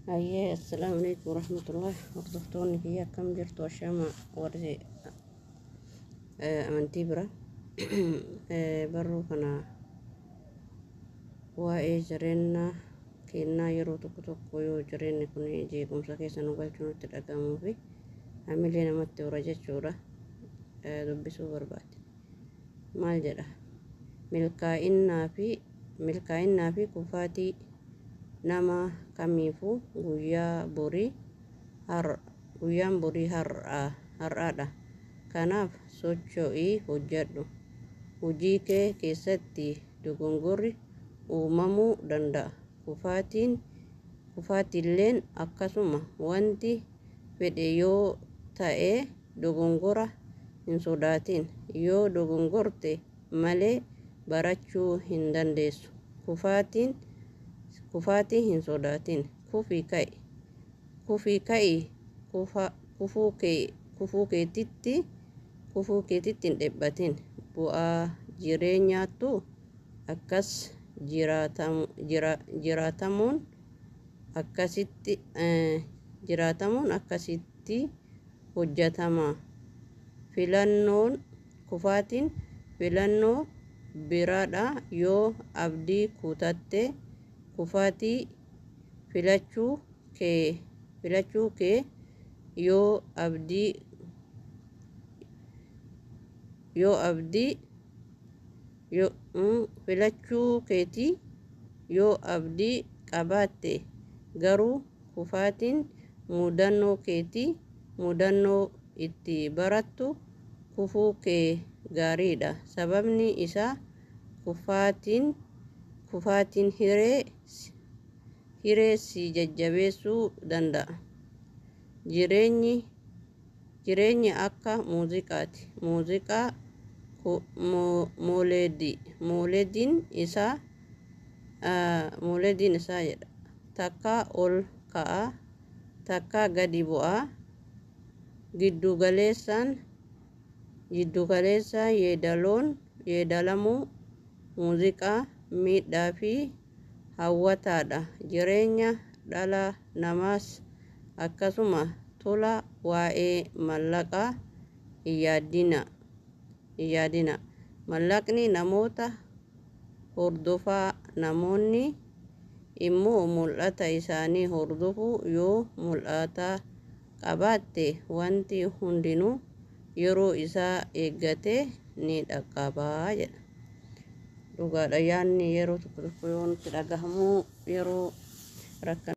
السلام عليكم ورحمة الله وبركاته. هي كم جرت وشامة ورزي أمانتي برا برو كنا جرينا كنا يرو تكو تكو يو جرينا كنا جيكم سكيسا نقل جنو تدقامو في عملينا متى ورجت شورا دبسو بربات مال جدا ملكائنا في كفاتي nama kamifu guyyaan borii har'aadha. Kanaaf socho'ii hojjedhu. Hojii kee keessatti dogongorri uumamuu danda'a. Kufaatiilleen akkasuma wanti fedhe yoo ta'e dogongora hin sodaatin. Yoo dogongorte malee barachuu hin dandeessu. Kufaatii hin sodaatin. Kufii ka'i kufuu keetitti hin dhiphatin. Bu'aa jireenyaattu akkas jiraatamuun akkasitti hojjetama. Kufaatiin filannoo biraadha. Yoo abdii kutatte kufaatii filachuu kee yoo abdii qabaatte garuu kufaatiin mudannoo keetii. Mudannoo itti barattu kufuu kee gaariidha. Sababni isaa kufaatiin hiree si jajjabeessuu danda'a. Jireenyi akka muuziqaati. Muuziqaa moolediin isaa jedha. Takka ol ka'a, takka gadi bu'a. Giddugaleessa yeedalamu muuziqaa miidhaa fi hawwataadha. Jireenya dhala namaas akkasuma tola. Waa'ee maallaqaa hin yaadina. Maallaqni namoota hordofaa. Namoonni immoo mul'ata isaanii hordofu. Yoo mul'ata qabaatte wanti hundinuu yeroo isaa eeggatee ni dhaqqaba jedha. Dhugaadha yaadni yeroo tokko tokko yoo nutti dhagahamu yeroo rakkan